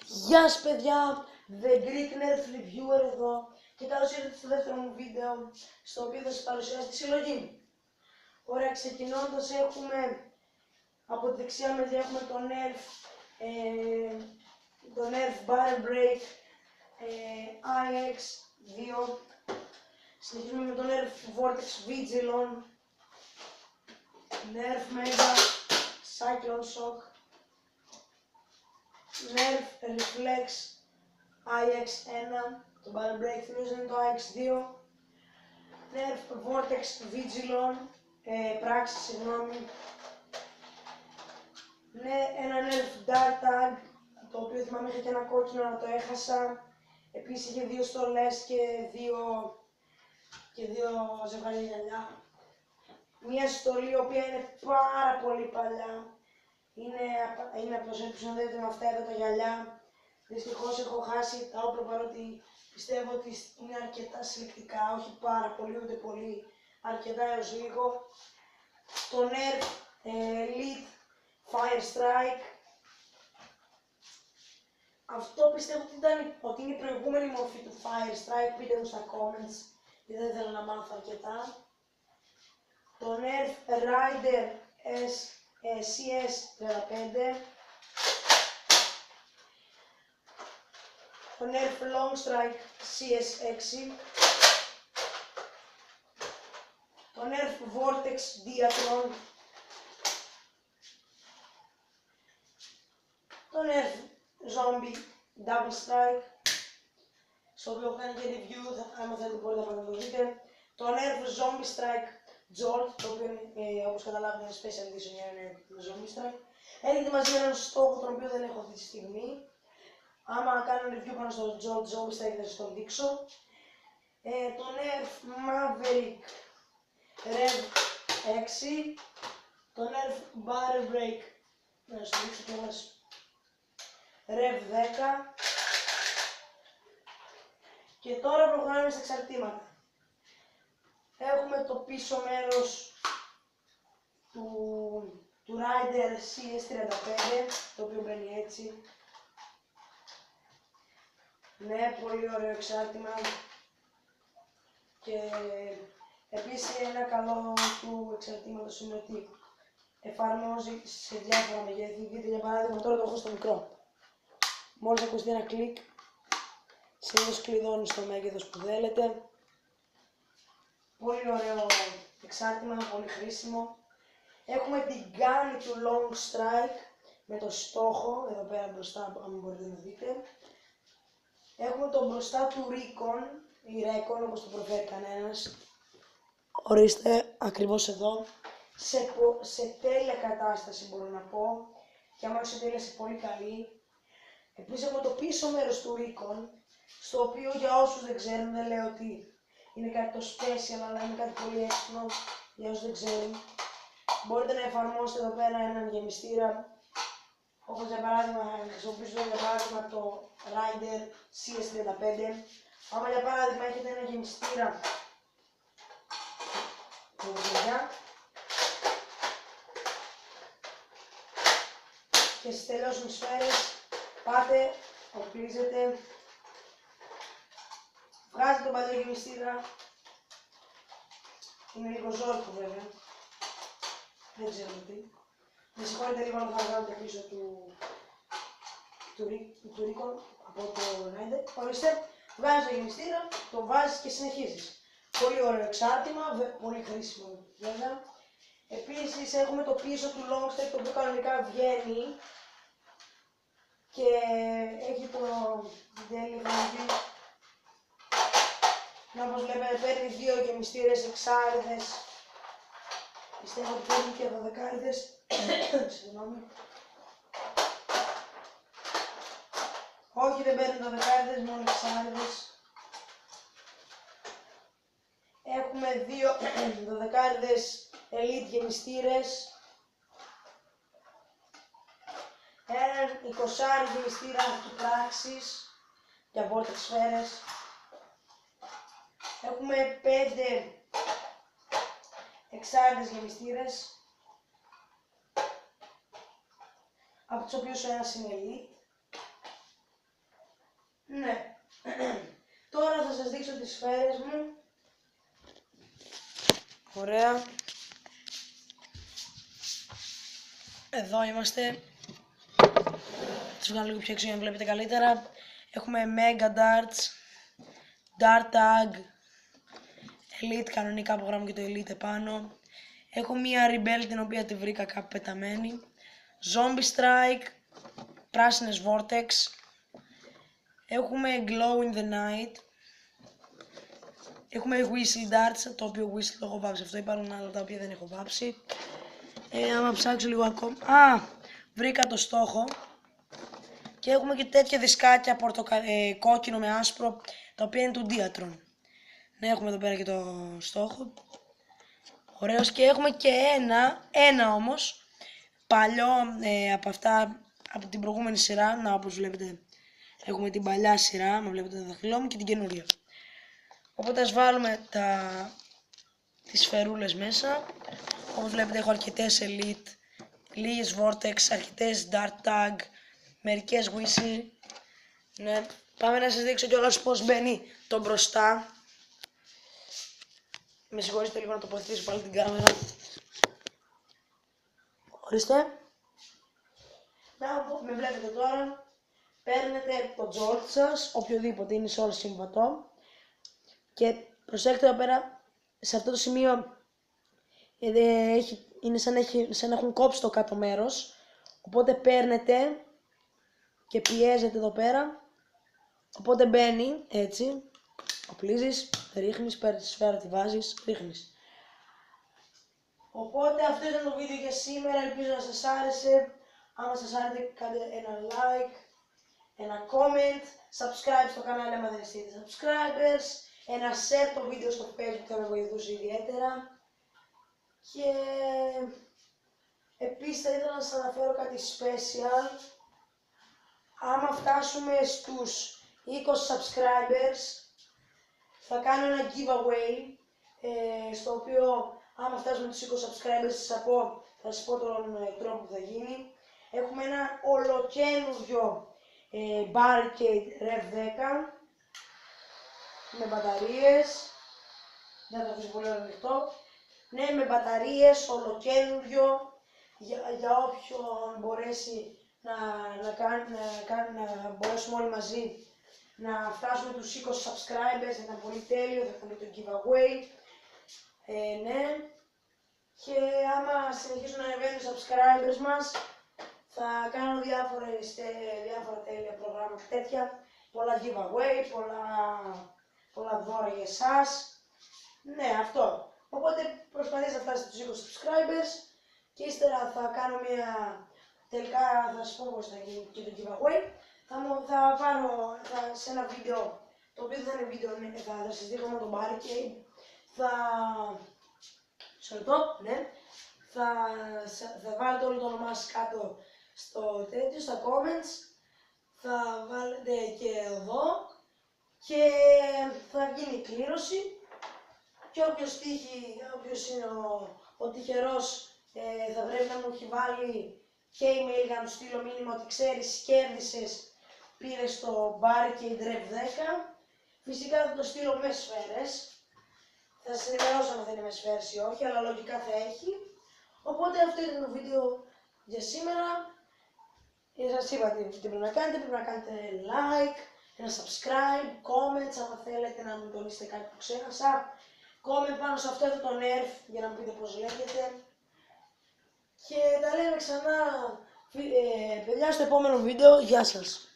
Γεια σας παιδιά, The Greek Nerd Reviewer εδώ και καλώς ήρθατε στο δεύτερο μου βίντεο στο οποίο θα σας παρουσιάσω τη συλλογή μου. Ωραία, ξεκινώντας έχουμε από τη δεξιά μεριά έχουμε το Nerf Barrel Break IX2. Συνεχίζουμε με το Nerf Vortex Vigilon, Nerf Mega Cyclone Shock, Nerf Reflex IX1, το Barrel Break θυμίζω είναι το IX2, Nerf Vortex Vigilon, πράξη συγγνώμη, ένα Nerf Dart Tag, το οποίο θυμάμαι είχε και ένα κόκκινο αλλά το έχασα. Επίσης είχε δύο στολές και δύο ζευγάρια γυαλιά. Μια στολή η οποία είναι πάρα πολύ παλιά. Είναι από το σετ που συνοδεύεται με αυτά εδώ τα γυαλιά. Δυστυχώς έχω χάσει τα όπλα παρότι πιστεύω ότι είναι αρκετά συλλεκτικά, όχι πάρα πολύ ούτε πολύ, αρκετά έως λίγο. Το Nerf Elite Fire Strike. Αυτό πιστεύω ότι είναι η προηγούμενη μορφή του Fire Strike, πείτε μου στα comments, γιατί δεν θέλω να μάθω αρκετά. Το Nerf Rider CS35. Το Nerf Long Strike CS6. Το Nerf Vortex Diatron. Το Nerf Zombie Double Strike, στο οποίο έχω κάνει και review, άμα θέλετε μπορείτε να το δείτε. Το Nerf Zombie Strike Jolt, το οποίο όπως καταλάβετε είναι special edition για να είναι το Zombie Strike. Έρχεται μαζί με έναν στόχο τον οποίο δεν έχω αυτή τη στιγμή. Άμα κάνω review πάνω στο Jolt Zombie Strike θα σας το δείξω. Το Nerf Maverick Rev 6. Το Nerf Barrel Break, να σας το δείξω κιόλας, Rev 10. Και τώρα προχωράμε στα εξαρτήματα. Έχουμε το πίσω μέρος του Rider CS35, το οποίο μπαίνει έτσι. Ναι, πολύ ωραίο εξάρτημα. Και επίσης ένα καλό του εξαρτήματος είναι ότι εφαρμόζει σε διάφορα μεγέθη. Δείτε για παράδειγμα τώρα το έχω στο μικρό. Μόλις ακουστεί ένα κλικ, συνήθως κλειδώνει στο μέγεθος που θέλετε. Πολύ ωραίο εξάρτημα, πολύ χρήσιμο. Έχουμε την gun του Long Strike με το στόχο, εδώ πέρα μπροστά, αν μπορείτε να δείτε. Έχουμε το μπροστά του Recon, ή Recon όπως το προφέρει κανένας. Ορίστε, ακριβώς εδώ. Σε τέλεια κατάσταση μπορώ να πω. Και άμα σε τέλεια, σε πολύ καλή. Επίσης έχουμε το πίσω μέρος του Recon, στο οποίο για όσους δεν ξέρουν, δεν λέω ότι είναι κάτι το special, αλλά είναι κάτι πολύ έξυπνο για όσους δεν ξέρουν. Μπορείτε να εφαρμόσετε εδώ πέρα έναν γεμιστήρα, όπως για παράδειγμα χρησιμοποιήσω για παράδειγμα το Rider CS35. Άμα για παράδειγμα έχετε ένα γεμιστήρα και στις τελειώσουν σφαίρες, πάτε, οπλίζετε, βγάζετε τον παλιό γεμιστήρα. Είναι λίγο ζόρικο βέβαια, δεν ξέρω τι. Με συγχωρείτε λίγο να θα βγάλω το πίσω του Recon από το Rider. Ορίστε, βγάζεις το γεμιστήρα, το βάζεις και συνεχίζεις. Πολύ ωραίο εξάρτημα, πολύ χρήσιμο βέβαια. Επίσης έχουμε το πίσω του Long Strike, το οποίο κανονικά βγαίνει και έχει το τέλειο εφαρμογή. Όπως βλέπετε παίρνει δύο γεμιστήρες εξάριδες. Πιστεύω ότι παίρνει και 12. Συγγνώμη. Όχι, δεν παίρνει 12, μόνο εξάριδες. Έχουμε δύο 12 Elite γεμιστήρες. Έναν 20 γεμιστήρα του πράξης για Vortex σφαίρες. Έχουμε 5 εξάρτητες γεμιστήρες, από τους οποίους ο ένας είναι Elite. τις σφαίρες μου. Ωραία. Εδώ είμαστε. Τις βγάλω λίγο πιο έξω για να βλέπετε καλύτερα. Έχουμε Mega Darts, Dart Tag, Elite κανονικά που γράφουμε και το Elite επάνω. Έχω μία Rebel την οποία τη βρήκα κάπου πεταμένη. Zombie Strike, πράσινες Vortex. Έχουμε Glow in the Night. Έχουμε Whistle Darts, το οποίο Whistle το έχω βάψει. Αυτό υπάρχουν άλλα τα οποία δεν έχω βάψει. Άμα ψάξω λίγο ακόμα. Βρήκα το στόχο. Και έχουμε και τέτοια δισκάκια κόκκινο με άσπρο, τα οποία είναι του Diatron. Ναι, έχουμε εδώ πέρα και το στόχο. Ωραίος. Και έχουμε και ένα όμως, παλιό από αυτά, από την προηγούμενη σειρά. Να, όπως βλέπετε, έχουμε την παλιά σειρά, μα βλέπετε το δαχτυλό μου, και την καινούρια. Οπότε ας βάλουμε τις σφαιρούλες μέσα. Όπως βλέπετε έχω αρκετές Elite, λίγες Vortex, αρκετές Dart Tag, μερικές Whistle. Ναι. Πάμε να σας δείξω κιόλας πώς μπαίνει το μπροστά. Με συγχωρείτε λίγο να τοποθετήσω πάλι την κάμερα. Ορίστε. Να, με βλέπετε τώρα. Παίρνετε το jolt σας, οποιοδήποτε είναι σε όλο συμβατό. Και προσέξτε εδώ πέρα, σε αυτό το σημείο είναι σαν να έχουν κόψει το κάτω μέρος. Οπότε παίρνετε και πιέζετε εδώ πέρα. Οπότε μπαίνει έτσι. Οπλίζεις, ρίχνεις, παίρνεις τη σφαίρα, τη βάζεις, ρίχνεις. Οπότε αυτό ήταν το βίντεο για σήμερα. Ελπίζω να σας άρεσε. Άμα σας άρεσε κάντε ένα like, ένα comment, subscribe στο κανάλι άμα δεν είστε subscribers, ένα share το βίντεο στο Facebook θα με βοηθούσε ιδιαίτερα. Και επίσης θα ήθελα να σας αναφέρω κάτι special. Άμα φτάσουμε στους 20 subscribers θα κάνω ένα giveaway, στο οποίο άμα φτάσουμε τους 20 subscribers θα σας πω τον τρόπο που θα γίνει. Έχουμε ένα ολοκαίνουργιο Barricade Rev 10 με μπαταρίες. Δεν θα το αφήσω πολύ ανοιχτό. Ναι, με μπαταρίες, ολοκαίνουργιο, για όποιον μπορέσει να μπορέσουμε όλοι μαζί να φτάσουμε τους 20 subscribers. Θα ήταν πολύ τέλειο, θα κάνουμε το giveaway. Ναι. Και άμα συνεχίσουν να ανεβαίνουν οι subscribers μας, θα κάνω διάφορα τέλεια προγράμματα τέτοια. Πολλά giveaway, πολλά δώρα για εσάς. Ναι, αυτό. Οπότε προσπαθήστε να φτάσετε τους 20 subscribers και ύστερα θα κάνω τελικά θα σας πω πώς θα γίνει και το giveaway. Σε ένα βίντεο, το οποίο δεν είναι βίντεο, θα σας δείχνω με τον Barricade. Θα βάλετε όλο το όνομά σας κάτω στα comments. Θα βάλετε και εδώ και θα γίνει η κλήρωση. Και όποιος είναι ο τυχερός θα πρέπει να μου έχει βάλει και email για να του στείλω μήνυμα ότι ξέρεις, κέρδισες, πήρες το Barricade Rev 10. Φυσικά θα το στείλω με σφαίρες. Θα σας ενημερώσω αν θα είναι με σφαίρες ή όχι, αλλά λογικά θα έχει. Οπότε αυτό ήταν το βίντεο για σήμερα. Σας είπα τι πρέπει να κάνετε. Πρέπει να κάνετε like, ένα subscribe, comments άμα θέλετε να μου τονίσετε κάτι που ξέχασα. Comment πάνω σε αυτό το nerf για να μου πείτε πώς λέγεται. Και τα λέμε ξανά παιδιά στο επόμενο βίντεο. Γεια σας.